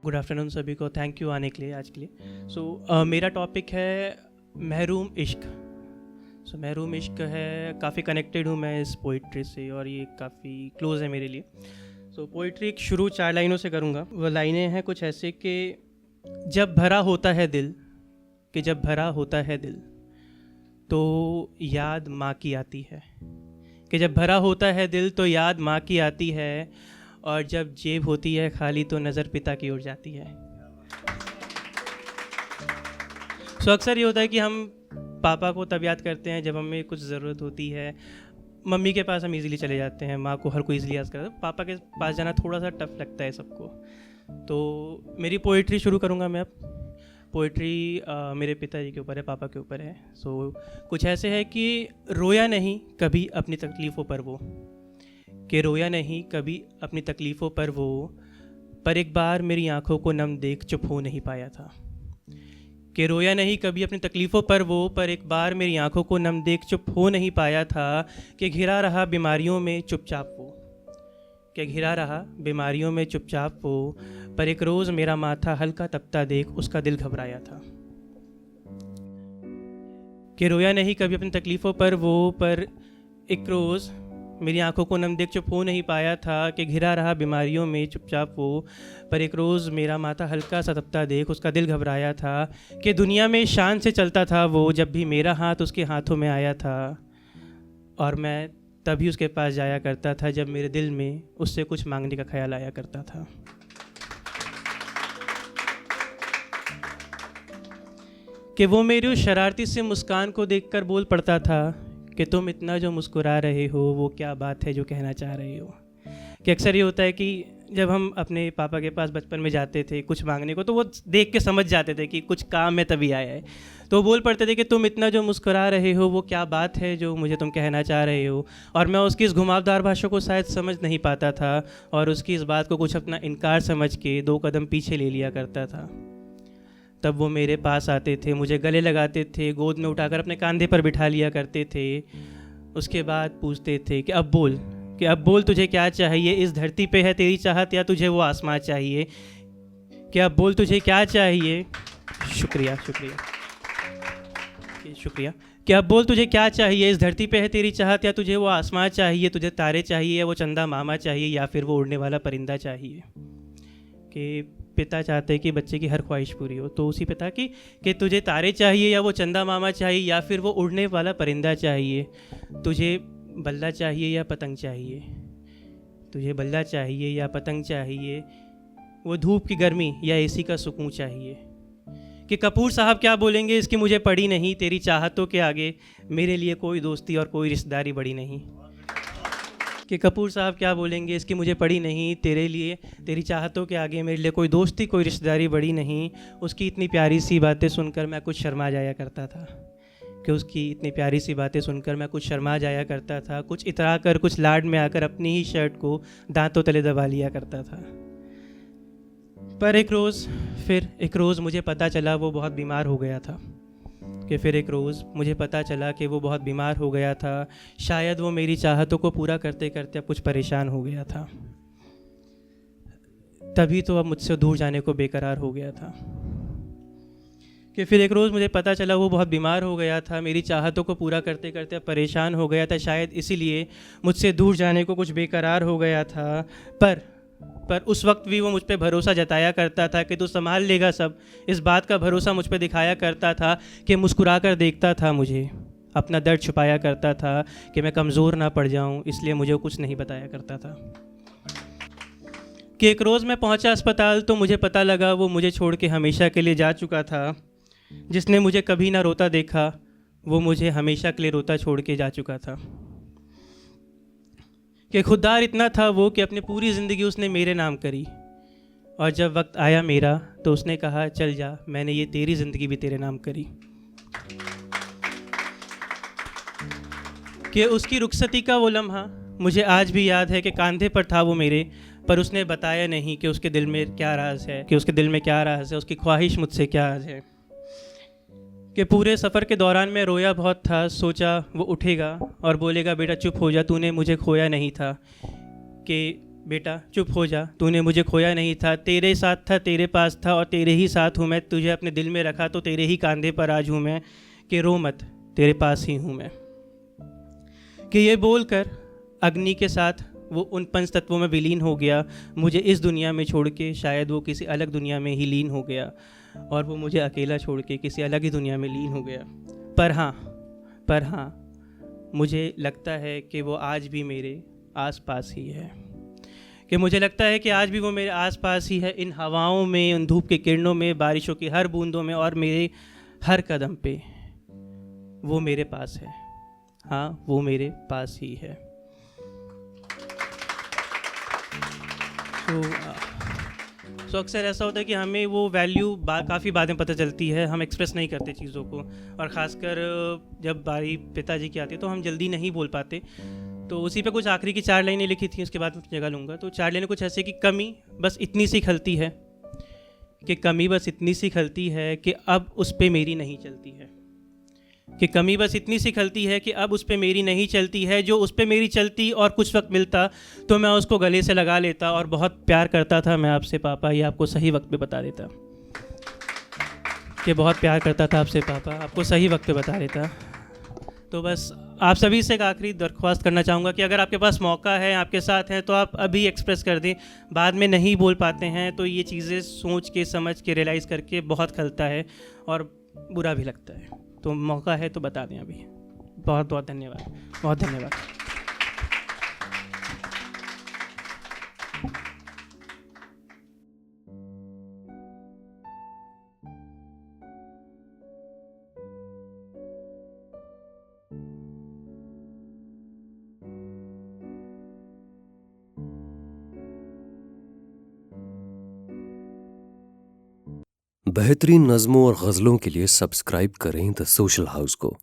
Good afternoon सभी को। Thank you आने के लिए आज के लिए। मेरा टॉपिक है महरूम इश्क। महरूम इश्क है, काफ़ी कनेक्टेड हूँ मैं इस पोइट्री से और ये काफ़ी क्लोज़ है मेरे लिए। पोइट्री शुरू 4 लाइनों से करूँगा। वो लाइनें हैं कुछ ऐसे कि जब भरा होता है दिल, जब भरा होता है दिल तो याद माँ की आती है, कि जब भरा होता है दिल तो याद माँ की आती है, और जब जेब होती है खाली तो नज़र पिता की ओर जाती है। अक्सर ये होता है कि हम पापा को तब याद करते हैं जब हमें कुछ ज़रूरत होती है। मम्मी के पास हम इजीली चले जाते हैं, माँ को हर कोई इजीली याद करता है, पापा के पास जाना थोड़ा सा टफ लगता है सबको। तो मेरी पोइट्री शुरू करूँगा मैं अब। पोइट्री मेरे पिताजी के ऊपर है, पापा के ऊपर है। कुछ ऐसे है कि रोया नहीं कभी अपनी तकलीफ़ों पर वो, कि रोया नहीं कभी अपनी तकलीफ़ों पर वो, पर एक बार मेरी आंखों को नम देख चुप हो नहीं पाया था। कि रोया नहीं कभी अपनी तकलीफ़ों पर वो, पर एक बार मेरी आंखों को नम देख चुप हो नहीं पाया था। कि घिरा रहा बीमारियों में चुपचाप वो, कि घिरा रहा बीमारियों में चुपचाप वो, पर एक रोज़ मेरा माथा हल्का तपता देख उसका दिल घबराया था। कि रोया नहीं कभी अपनी तकलीफ़ों पर वो, पर एक रोज़ मेरी आंखों को नम देख चुप हो नहीं पाया था। कि घिरा रहा बीमारियों में चुपचाप वो, पर एक रोज़ मेरा माथा हल्का सा तपता देख उसका दिल घबराया था। कि दुनिया में शान से चलता था वो, जब भी मेरा हाथ उसके हाथों में आया था, और मैं तभी उसके पास जाया करता था जब मेरे दिल में उससे कुछ मांगने का ख्याल आया करता था। कि वो मेरी उस शरारती से मुस्कान को देखकर बोल पड़ता था कि तुम इतना जो मुस्कुरा रहे हो वो क्या बात है जो कहना चाह रहे हो। कि अक्सर ये होता है कि जब हम अपने पापा के पास बचपन में जाते थे कुछ मांगने को, तो वो देख के समझ जाते थे कि कुछ काम में तभी आया है, तो बोल पड़ते थे कि तुम इतना जो मुस्कुरा रहे हो वो क्या बात है जो मुझे तुम कहना चाह रहे हो। और मैं उसकी इस घुमावदार भाषा को शायद समझ नहीं पाता था, और उसकी इस बात को कुछ अपना इनकार समझ के 2 कदम पीछे ले लिया करता था। तब वो मेरे पास आते थे, मुझे गले लगाते थे, गोद में उठाकर अपने कंधे पर बिठा लिया करते थे। उसके बाद पूछते थे कि अब बोल तुझे क्या चाहिए, इस धरती पे है तेरी चाहत या तुझे वो आसमां चाहिए। कि अब बोल तुझे क्या चाहिए, शुक्रिया। कि अब बोल तुझे क्या चाहिए, इस धरती पे है तेरी चाहत या तुझे वो आसमां चाहिए, तुझे तारे चाहिए या वो चंदा मामा चाहिए, या फिर वो उड़ने वाला परिंदा चाहिए। कि पिता चाहते हैं कि बच्चे की हर ख्वाहिश पूरी हो, तो उसी पिता की कि तुझे तारे चाहिए या वो चंदा मामा चाहिए या फिर वो उड़ने वाला परिंदा चाहिए, तुझे बल्ला चाहिए या पतंग चाहिए, तुझे बल्ला चाहिए या पतंग चाहिए, वो धूप की गर्मी या एसी का सुकून चाहिए। कि कपूर साहब क्या बोलेंगे इसकी मुझे पड़ी नहीं, तेरी चाहतों के आगे मेरे लिए कोई दोस्ती और कोई रिश्तेदारी बड़ी नहीं। कि कपूर साहब क्या बोलेंगे इसकी मुझे पड़ी नहीं, तेरी चाहतों के आगे मेरे लिए कोई दोस्ती कोई रिश्तेदारी बड़ी नहीं। उसकी इतनी प्यारी सी बातें सुनकर मैं कुछ शर्मा जाया करता था, कि उसकी इतनी प्यारी सी बातें सुनकर मैं कुछ शर्मा जाया करता था, कुछ इतरा कर कुछ लाड में आकर अपनी ही शर्ट को दांतों तले दबा लिया करता था। पर एक रोज़ मुझे पता चला वो बहुत बीमार हो गया था। कि फिर एक रोज़ मुझे पता चला कि वो बहुत बीमार हो गया था, शायद वो मेरी चाहतों को पूरा करते करते अब कुछ परेशान हो गया था, तभी तो अब मुझसे दूर जाने को बेकरार हो गया था। कि फिर एक रोज़ मुझे पता चला वो बहुत बीमार हो गया था, मेरी चाहतों को पूरा करते करते अब परेशान हो गया था, शायद इसीलिए मुझसे दूर जाने को कुछ बेकरार हो गया था। पर उस वक्त भी वो मुझ पे भरोसा जताया करता था कि तू संभाल लेगा सब, इस बात का भरोसा मुझ पे दिखाया करता था। कि मुस्कुरा कर देखता था मुझे, अपना दर्द छुपाया करता था, कि मैं कमज़ोर ना पड़ जाऊं इसलिए मुझे वो कुछ नहीं बताया करता था। कि एक रोज़ मैं पहुंचा अस्पताल तो मुझे पता लगा वो मुझे छोड़ के हमेशा के लिए जा चुका था। जिसने मुझे कभी ना रोता देखा वो मुझे हमेशा के लिए रोता छोड़ के जा चुका था। कि खुददार इतना था वो कि अपनी पूरी ज़िंदगी उसने मेरे नाम करी, और जब वक्त आया मेरा तो उसने कहा चल जा, मैंने ये तेरी ज़िंदगी भी तेरे नाम करी। कि उसकी रुखसती का वो लम्हा मुझे आज भी याद है कि कंधे पर था वो मेरे, पर उसने बताया नहीं कि उसके दिल में क्या राज है, उसकी ख्वाहिश मुझसे क्या आज है। कि पूरे सफ़र के दौरान मैं रोया बहुत था, सोचा वो उठेगा और बोलेगा बेटा चुप हो जा, तूने मुझे खोया नहीं था। कि बेटा चुप हो जा, तूने मुझे खोया नहीं था, तेरे साथ था, तेरे पास था और तेरे ही साथ हूँ मैं, तुझे अपने दिल में रखा तो तेरे ही कंधे पर आज हूँ मैं, कि रो मत तेरे पास ही हूँ मैं। कि ये बोलकर अग्नि के साथ वो उन पंच तत्वों में विलीन हो गया, मुझे इस दुनिया में छोड़ के शायद वो किसी अलग दुनिया में ही लीन हो गया, और वो मुझे अकेला छोड़ के किसी अलग ही दुनिया में लीन हो गया। पर हाँ मुझे लगता है कि वो आज भी मेरे आसपास ही है, कि मुझे लगता है कि आज भी वो मेरे आसपास ही है, इन हवाओं में, उन धूप की किरणों में, बारिशों की हर बूंदों में, और मेरे हर कदम पे वो मेरे पास है। हाँ, वो मेरे पास ही है। सो अक्सर ऐसा होता है कि हमें वो वैल्यू काफ़ी बातें पता चलती है, हम एक्सप्रेस नहीं करते चीज़ों को, और ख़ासकर जब बारी पिताजी की आती है तो हम जल्दी नहीं बोल पाते। तो उसी पे कुछ आखिरी की 4 लाइनें लिखी थी, उसके बाद मैं जगह लूँगा। तो 4 लाइनें कुछ ऐसे कि कमी बस इतनी सी खलती है, कि कमी बस इतनी सी खलती है कि अब उस पे मेरी नहीं चलती है, कि कमी बस इतनी सी खलती है कि अब उस पे मेरी नहीं चलती है, जो उस पे मेरी चलती और कुछ वक्त मिलता तो मैं उसको गले से लगा लेता, और बहुत प्यार करता था मैं आपसे पापा, ये आपको सही वक्त पे बता देता, कि बहुत प्यार करता था आपसे पापा, आपको सही वक्त पे बता देता। तो बस आप सभी से एक आखिरी दरख्वास्त करना चाहूँगा कि अगर आपके पास मौका है, आपके साथ हैं, तो आप अभी एक्सप्रेस कर दें। बाद में नहीं बोल पाते हैं तो ये चीज़ें सोच के, समझ के, रियलाइज़ करके बहुत खलता है और बुरा भी लगता है। तो मौका है तो बता दें अभी। बहुत बहुत धन्यवाद, बहुत धन्यवाद। बेहतरीन नज़्मों और गज़लों के लिए सब्सक्राइब करें द सोशल हाउस को।